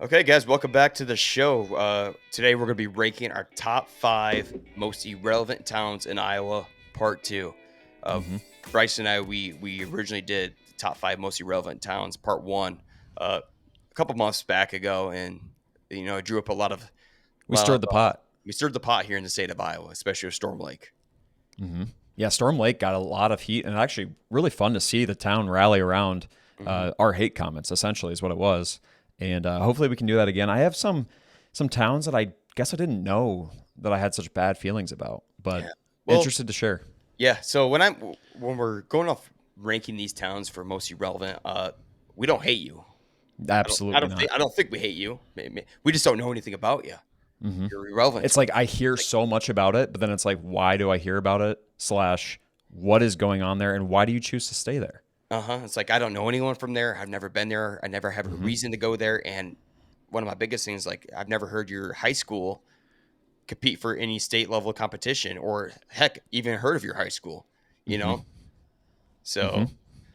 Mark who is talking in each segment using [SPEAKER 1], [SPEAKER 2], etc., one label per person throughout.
[SPEAKER 1] Okay, guys, welcome back to the show. Today we're going to be ranking our top five most irrelevant towns in Iowa, part two. Uh,
[SPEAKER 2] hmm
[SPEAKER 1] Bryce and I, we originally did the top five most irrelevant towns, part one, a couple months back ago, and it drew up a
[SPEAKER 2] We
[SPEAKER 1] lot of
[SPEAKER 2] stirred the pot.
[SPEAKER 1] we stirred the pot here in the state of Iowa, especially with Storm Lake.
[SPEAKER 2] hmm Yeah, Storm Lake got a lot of heat, and actually really fun to see the town rally around
[SPEAKER 1] Hmm.
[SPEAKER 2] our hate comments. Essentially, is what it was, and hopefully we can do that again. I have some towns that I guess I didn't know that I had such bad feelings about, but
[SPEAKER 1] Yeah. Well,
[SPEAKER 2] interested to share.
[SPEAKER 1] yeah. So when we're going off ranking these towns for most irrelevant, we don't hate you.
[SPEAKER 2] Absolutely not.
[SPEAKER 1] I don't think we hate you. We just don't know anything about you.
[SPEAKER 2] hmm
[SPEAKER 1] You're irrelevant
[SPEAKER 2] It's
[SPEAKER 1] to us.
[SPEAKER 2] like I hear
[SPEAKER 1] Like,
[SPEAKER 2] so much about it, but then it's like, why do I hear about it? Slash, what is going on there, and why do you choose to stay there?
[SPEAKER 1] It's like I don't know anyone from there. I've never been there. I never have a
[SPEAKER 2] hmm
[SPEAKER 1] reason to go there. And one of my biggest things, like I've never heard your high school compete for any state level competition, or heck, even heard of your high school. You
[SPEAKER 2] hmm
[SPEAKER 1] know,
[SPEAKER 2] hmm
[SPEAKER 1] so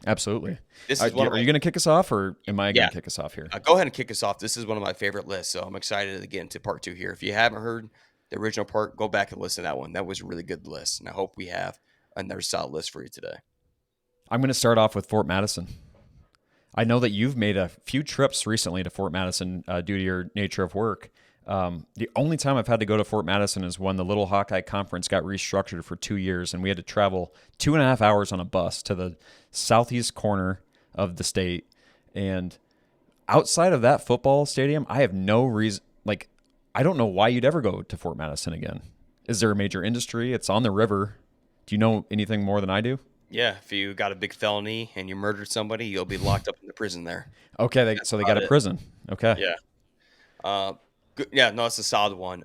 [SPEAKER 2] Absolutely.
[SPEAKER 1] this
[SPEAKER 2] Are
[SPEAKER 1] is one of
[SPEAKER 2] you
[SPEAKER 1] my
[SPEAKER 2] going to kick us off, or am I going
[SPEAKER 1] yeah.
[SPEAKER 2] to kick us off here?
[SPEAKER 1] Go ahead and kick us off. This is one of my favorite lists, so I'm excited to get into part two here. If you haven't heard the original part, go back and listen to that one. That was a really good list, and I hope we have another solid list for you today.
[SPEAKER 2] I'm going to start off with Fort Madison. I know that you've made a few trips recently to Fort Madison due to your nature of work. The only time I've had to go to Fort Madison is when the Little Hawkeye Conference got restructured for 2 years, and we had to travel 2.5 hours on a bus to the southeast corner of the state. And outside of that football stadium, I have no reason. Like, I don't know why you'd ever go to Fort Madison again. Is there a major industry? It's on the river. Do you know anything more than I do?
[SPEAKER 1] Yeah, if you got a big felony and you murdered somebody, you'll be locked up in the prison there.
[SPEAKER 2] Okay,
[SPEAKER 1] That's
[SPEAKER 2] so they got
[SPEAKER 1] about
[SPEAKER 2] a
[SPEAKER 1] it.
[SPEAKER 2] prison. Okay.
[SPEAKER 1] Yeah. Uh, Good. Yeah, no, it's a solid one.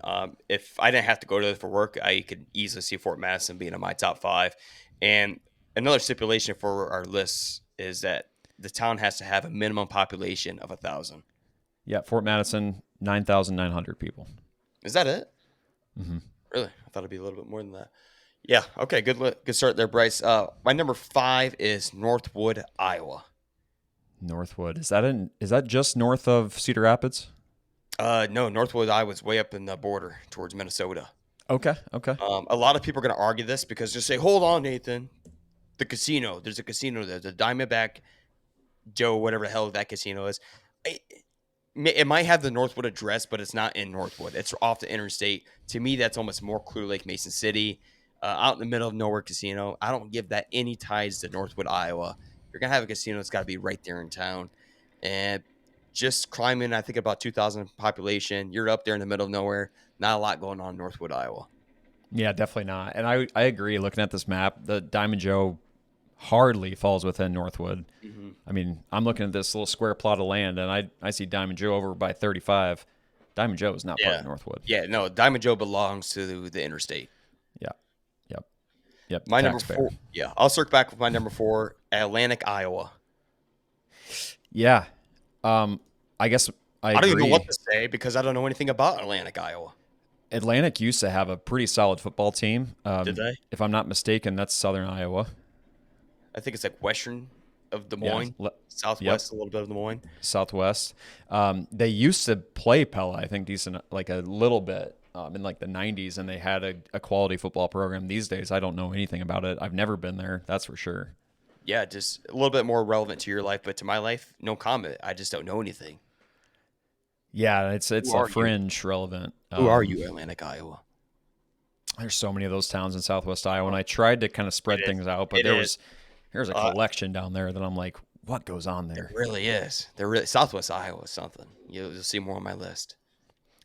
[SPEAKER 1] If I didn't have to go to it for work, I could easily see Fort Madison being in my top five. And another stipulation for our lists is that the town has to have a minimum population of 1,000.
[SPEAKER 2] Yeah, Fort Madison, 9,900 people.
[SPEAKER 1] Is that it?
[SPEAKER 2] hmm
[SPEAKER 1] Really? I thought it'd be a little bit more than that. Yeah. Okay. Good start there, Bryce. My number five is Northwood, Iowa.
[SPEAKER 2] Northwood. Is that just north of Cedar Rapids?
[SPEAKER 1] No, Northwood, Iowa's way up in the border towards Minnesota.
[SPEAKER 2] Okay, okay.
[SPEAKER 1] A lot of people are going to argue this because just say, "Hold on, Nathan. The casino. There's a casino there. The Diamondback Joe, whatever the hell that casino is. It, it might have the Northwood address, but it's not in Northwood. It's off the interstate. To me, that's almost more Clear Lake, Mason City, out in the middle of nowhere casino. I don't give that any ties to Northwood, Iowa. If you're gonna have a casino, it's got to be right there in town. And just climbing, I think about 2,000 population. You're up there in the middle of nowhere. Not a lot going on in Northwood, Iowa.
[SPEAKER 2] Yeah, definitely not. And I agree. Looking at this map, the Diamond Joe hardly falls within Northwood.
[SPEAKER 1] Hmm.
[SPEAKER 2] I mean, I'm looking at this little square plot of land, and I see Diamond Joe over by 35. Diamond Joe is not part
[SPEAKER 1] Yeah,
[SPEAKER 2] of Northwood.
[SPEAKER 1] yeah. No, Diamond Joe belongs to the interstate.
[SPEAKER 2] Yeah, yep, yep.
[SPEAKER 1] My number
[SPEAKER 2] Taxpayer.
[SPEAKER 1] four. Yeah, I'll circle back with my number four, Atlantic, Iowa.
[SPEAKER 2] Yeah. I guess I
[SPEAKER 1] I don't even know what
[SPEAKER 2] agree.
[SPEAKER 1] to say because I don't know anything about Atlantic, Iowa.
[SPEAKER 2] Atlantic used to have a pretty solid football team.
[SPEAKER 1] Did they?
[SPEAKER 2] If I'm not mistaken, that's Southern Iowa.
[SPEAKER 1] I think it's like western of Des
[SPEAKER 2] Yeah.
[SPEAKER 1] Moines,
[SPEAKER 2] Yep.
[SPEAKER 1] southwest a little bit of Des Moines.
[SPEAKER 2] Southwest. They used to play Pella, I think, decent, like a little bit in like the 90s, and they had a quality football program. These days, I don't know anything about it. I've never been there, that's for sure.
[SPEAKER 1] Yeah, just a little bit more relevant to your life, but to my life, no comment. I just don't know anything.
[SPEAKER 2] Yeah, it's
[SPEAKER 1] Who
[SPEAKER 2] a
[SPEAKER 1] are you?
[SPEAKER 2] fringe relevant.
[SPEAKER 1] Who are you, Atlantic, Iowa?
[SPEAKER 2] There's so many of those towns in Southwest Iowa, and I tried to kind of
[SPEAKER 1] It
[SPEAKER 2] spread
[SPEAKER 1] is.
[SPEAKER 2] things out, but
[SPEAKER 1] It is.
[SPEAKER 2] there's a
[SPEAKER 1] Uh,
[SPEAKER 2] collection down there that I'm like, what goes on
[SPEAKER 1] it
[SPEAKER 2] there?
[SPEAKER 1] really is. They're really Southwest Iowa is something. You'll see more on my list.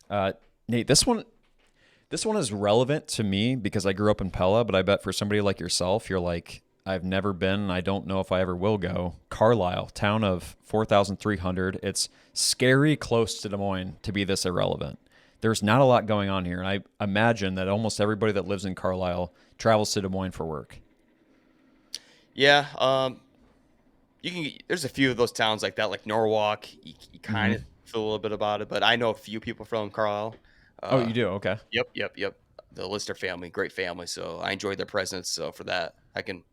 [SPEAKER 2] Uh, Nate, this one is relevant to me because I grew up in Pella, but I bet for somebody like yourself, you're like, I've never been, and I don't know if I ever will go. Carlisle, town of 4,300. It's scary close to Des Moines to be this irrelevant. There's not a lot going on here, and I imagine that almost everybody that lives in Carlisle travels to Des Moines for work.
[SPEAKER 1] Yeah, you can. There's a few of those towns like that, like Norwalk. You kind of
[SPEAKER 2] hmm
[SPEAKER 1] feel a little bit about it, but I know a few people from Carlisle.
[SPEAKER 2] Oh,
[SPEAKER 1] Uh,
[SPEAKER 2] you do? Okay.
[SPEAKER 1] yep. The Lister family, great family. So I enjoyed their presence. So for that, I can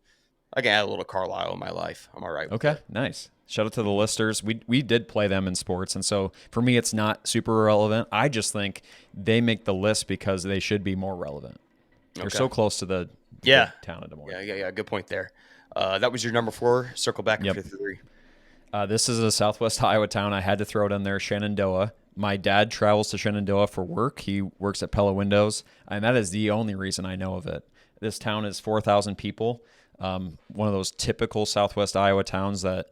[SPEAKER 1] add a little Carlisle in my life. I'm all right with
[SPEAKER 2] Okay.
[SPEAKER 1] it.
[SPEAKER 2] Nice. Shout out to the listers. We did play them in sports, and so for me, it's not super relevant. I just think they make the list because they should be more relevant. They're
[SPEAKER 1] Okay.
[SPEAKER 2] so close to the
[SPEAKER 1] Yeah.
[SPEAKER 2] town of Des Moines.
[SPEAKER 1] Yeah. Good point there. That was your number 4. Circle back
[SPEAKER 2] Yep.
[SPEAKER 1] to 3.
[SPEAKER 2] This is a Southwest Iowa town. I had to throw it in there, Shenandoah. My dad travels to Shenandoah for work. He works at Pella Windows, and that is the only reason I know of it. This town is 4,000 people. One of those typical Southwest Iowa towns that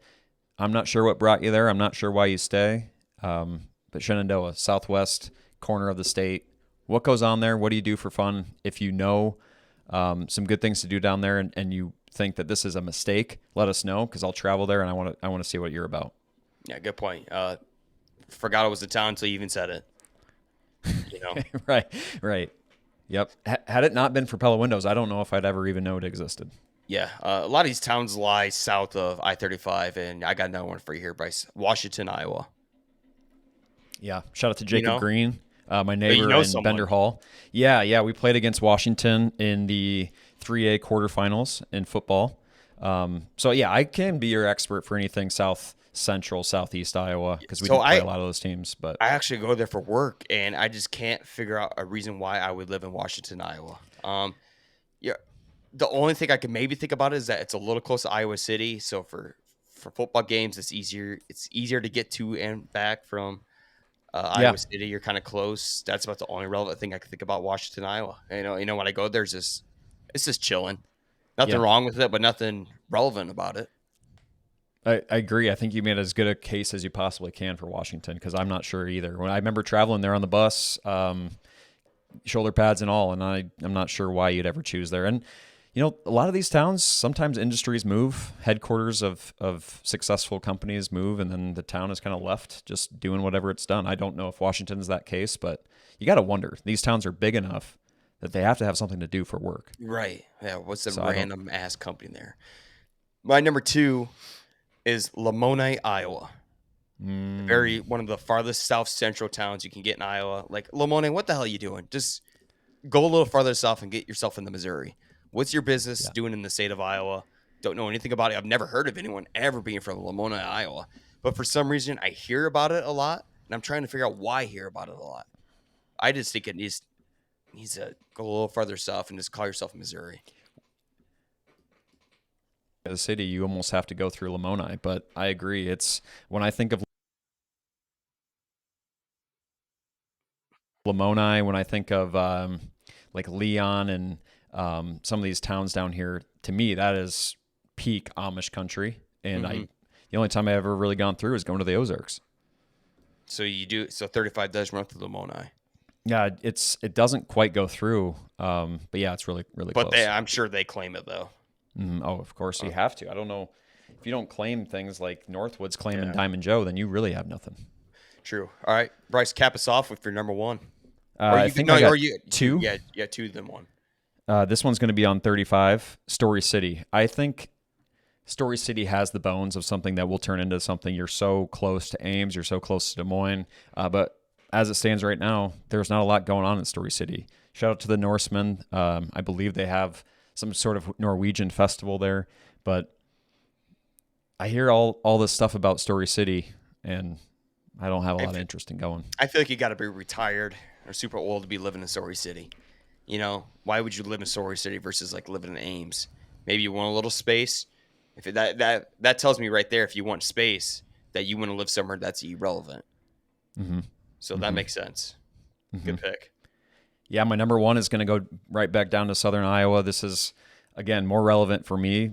[SPEAKER 2] I'm not sure what brought you there. I'm not sure why you stay. But Shenandoah, southwest corner of the state. What goes on there? What do you do for fun? If you know some good things to do down there and you think that this is a mistake, let us know because I'll travel there and I want to see what you're about.
[SPEAKER 1] Yeah, good point. Forgot it was a town until you even said it. You know,
[SPEAKER 2] Right. Yep. Had it not been for Pella Windows, I don't know if I'd ever even know it existed.
[SPEAKER 1] yeah. A lot of these towns lie south of I-35, and I got another one for you here, Bryce. Washington, Iowa.
[SPEAKER 2] Yeah. Shout out to Jacob
[SPEAKER 1] know?
[SPEAKER 2] Green, my neighbor
[SPEAKER 1] know
[SPEAKER 2] in
[SPEAKER 1] someone.
[SPEAKER 2] Bender Hall. Yeah. We played against Washington in the 3A quarterfinals in football. So yeah, I can be your expert for anything South Central, Southeast Iowa because we
[SPEAKER 1] So
[SPEAKER 2] didn't play a lot of those teams. But
[SPEAKER 1] I actually go there for work, and I just can't figure out a reason why I would live in Washington, Iowa. Yeah, the only thing I can maybe think about is that it's a little close to Iowa City, so for football games, it's easier. It's easier to get to and back from
[SPEAKER 2] Yeah.
[SPEAKER 1] Iowa City. You're kind of close. That's about the only relevant thing I can think about Washington, Iowa. When I go there, it's just chilling. Nothing
[SPEAKER 2] Yeah.
[SPEAKER 1] wrong with it, but nothing relevant about it.
[SPEAKER 2] I agree. I think you made as good a case as you possibly can for Washington because I'm not sure either. When I remember traveling there on the bus, shoulder pads and all, and I'm not sure why you'd ever choose there. And a lot of these towns, sometimes industries move, headquarters of successful companies move, and then the town is kind of left just doing whatever it's done. I don't know if Washington's that case, but you got to wonder. These towns are big enough that they have to have something to do for work.
[SPEAKER 1] Right. Yeah. What's the
[SPEAKER 2] So I don't-
[SPEAKER 1] random ass company there? My number 2 is Lamoni, Iowa. One of the farthest south central towns you can get in Iowa. Like, Lamoni, what the hell are you doing? Just go a little farther south and get yourself into Missouri. What's your business doing in the state of Iowa? Don't know anything about it. I've never heard of anyone ever being from Lamoni, Iowa. But for some reason, I hear about it a lot, and I'm trying to figure out why I hear about it a lot. I just think it needs to go a little farther south and just call yourself Missouri.
[SPEAKER 2] The city, you almost have to go through Lamoni, but I agree. It's when I think of Lamoni, when I think of like Leon and some of these towns down here, to me that is peak Amish country. And the only time I ever really gone through is going to the Ozarks.
[SPEAKER 1] So 35 does run through Lamoni.
[SPEAKER 2] Yeah, it doesn't quite go through, but yeah, it's really really
[SPEAKER 1] But
[SPEAKER 2] close.
[SPEAKER 1] I'm sure they claim it though.
[SPEAKER 2] Oh, of course you have to. I don't know if you don't claim things like Northwood's claiming Diamond Joe, then you really have nothing.
[SPEAKER 1] True. All right, Bryce, cap us off with your number 1.
[SPEAKER 2] I think I got two.
[SPEAKER 1] Yeah, 2 then 1.
[SPEAKER 2] This one's going to be on 35, Story City. I think Story City has the bones of something that will turn into something. You're so close to Ames, you're so close to Des Moines, but as it stands right now, there's not a lot going on in Story City. Shout out to the Norsemen. I believe they have some sort of Norwegian festival there, but I hear all this stuff about Story City, and I don't have a lot of interest in going.
[SPEAKER 1] I feel like you got to be retired or super old to be living in Story City. Why would you live in Story City versus like living in Ames? Maybe you want a little space. That tells me right there, if you want space, that you want to live somewhere that's irrelevant. So that makes sense. Good pick.
[SPEAKER 2] Yeah, my number 1 is going to go right back down to southern Iowa. This is, again, more relevant for me.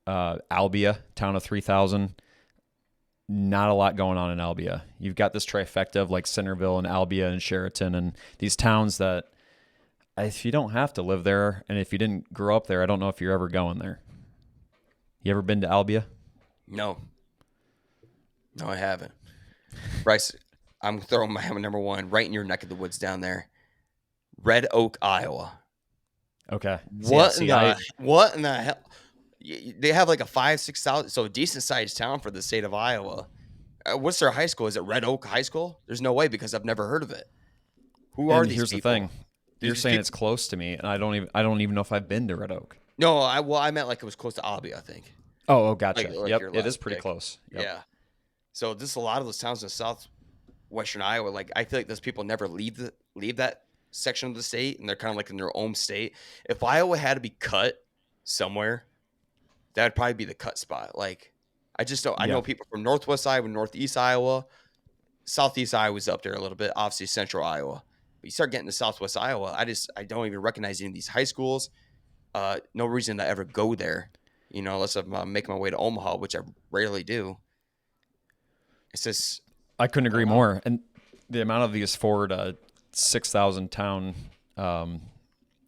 [SPEAKER 2] Albia, town of 3,000. Not a lot going on in Albia. You've got this trifecta of like Centerville and Albia and Sheraton and these towns that if you don't have to live there and if you didn't grow up there, I don't know if you're ever going there. You ever been to Albia?
[SPEAKER 1] No, I haven't. Bryce, I'm throwing my number 1 right in your neck of the woods down there. Red Oak, Iowa.
[SPEAKER 2] Okay.
[SPEAKER 1] What in the hell? They have like a 5,000-6,000, so a decent sized town for the state of Iowa. What's their high school? Is it Red Oak High School? There's no way because I've never heard of it. Who are these
[SPEAKER 2] Here's
[SPEAKER 1] people?
[SPEAKER 2] the thing. You're saying it's close to me, and I don't even know if I've been to Red Oak.
[SPEAKER 1] No, I meant like it was close to Albia, I think.
[SPEAKER 2] Oh, gotcha.
[SPEAKER 1] Like
[SPEAKER 2] Yep,
[SPEAKER 1] your
[SPEAKER 2] it is
[SPEAKER 1] last
[SPEAKER 2] pretty
[SPEAKER 1] pick.
[SPEAKER 2] close. Yep.
[SPEAKER 1] Yeah. So just a lot of those towns in southwestern Iowa, like I feel like those people never leave that section of the state, and they're kind of like in their own state. If Iowa had to be cut somewhere, that would probably be the cut spot. Like I just don't. I
[SPEAKER 2] Yeah.
[SPEAKER 1] know people from Northwest Iowa, Northeast Iowa, Southeast Iowa's up there a little bit. Obviously, Central Iowa. But you start getting to Southwest Iowa, I don't even recognize any of these high schools. No reason to ever go there, unless I'm making my way to Omaha, which I rarely do. It's just
[SPEAKER 2] I couldn't
[SPEAKER 1] I
[SPEAKER 2] agree
[SPEAKER 1] don't know.
[SPEAKER 2] more. And the amount of these Ford 6,000 town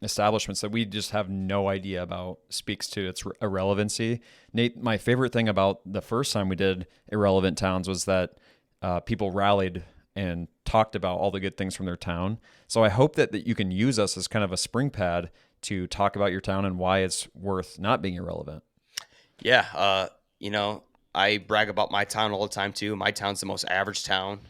[SPEAKER 2] establishments that we just have no idea about speaks to its irrelevancy. Nate, my favorite thing about the first time we did Irrelevant Towns was that people rallied and talked about all the good things from their town. So I hope that you can use us as kind of a spring pad to talk about your town and why it's worth not being irrelevant.
[SPEAKER 1] Yeah, I brag about my town all the time too. My town's the most average town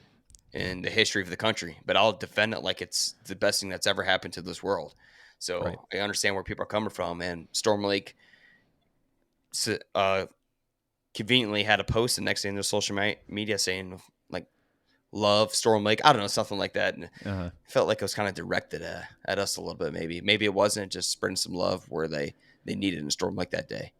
[SPEAKER 1] in the history of the country, but I'll defend it like it's the best thing that's ever happened to this world. So
[SPEAKER 2] Right.
[SPEAKER 1] I understand where people are coming from. And Storm Lake conveniently had a post the next day in their social media saying like love Storm Lake. I don't know, something like that. And
[SPEAKER 2] Uh-huh.
[SPEAKER 1] felt like it was kind of directed at us a little bit. Maybe it wasn't, just spreading some love where they needed in Storm Lake that day.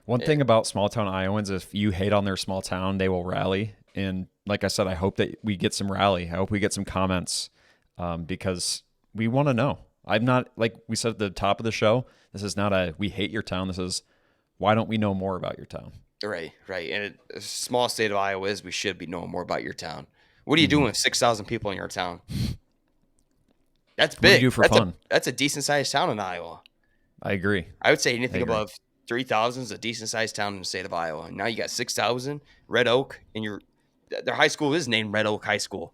[SPEAKER 2] One
[SPEAKER 1] Yeah.
[SPEAKER 2] thing about small town Iowans, if you hate on their small town, they will rally. And like I said, I hope that we get some rally. I hope we get some comments because we want to know. I'm not, like we said at the top of the show, this is not a we hate your town. This is why don't we know more about your town?
[SPEAKER 1] Right. And as small state of Iowa is, we should be knowing more about your town. What are you
[SPEAKER 2] Mm-hmm.
[SPEAKER 1] doing with 6,000 people in your town? That's
[SPEAKER 2] What do you
[SPEAKER 1] big.
[SPEAKER 2] do for
[SPEAKER 1] that's
[SPEAKER 2] fun?
[SPEAKER 1] That's a decent sized town in Iowa.
[SPEAKER 2] I agree.
[SPEAKER 1] I would say anything
[SPEAKER 2] agree.
[SPEAKER 1] above 3,000 is a decent sized town in the state of Iowa. And now you got 6,000, Red Oak, and their high school is named Red Oak High School.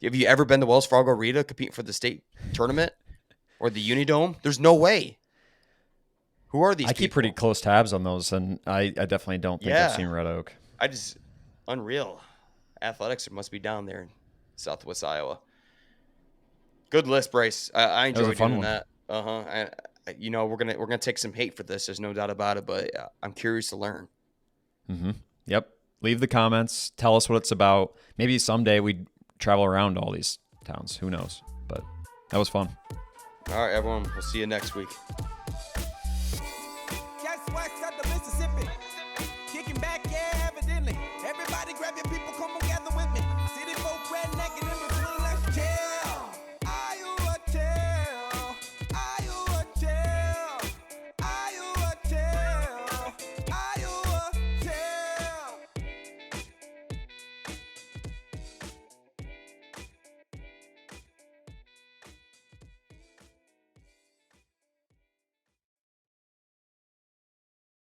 [SPEAKER 1] Have you ever been to Wells Fargo Arena competing for the state tournament or the Unidome? There's no way. Who are these
[SPEAKER 2] I keep
[SPEAKER 1] people?
[SPEAKER 2] pretty close tabs on those, and I definitely don't think I've
[SPEAKER 1] Yeah.
[SPEAKER 2] seen Red Oak.
[SPEAKER 1] Unreal. Athletics must be down there in Southwest Iowa. Good list, Bryce. I
[SPEAKER 2] That was a
[SPEAKER 1] enjoyed
[SPEAKER 2] fun
[SPEAKER 1] doing
[SPEAKER 2] one.
[SPEAKER 1] that. We're gonna take some hate for this. There's no doubt about it. But I'm curious to learn.
[SPEAKER 2] Mm-hmm. Yep. Leave the comments. Tell us what it's about. Maybe someday we travel around all these towns. Who knows? But that was fun.
[SPEAKER 1] All right, everyone. We'll see you next week.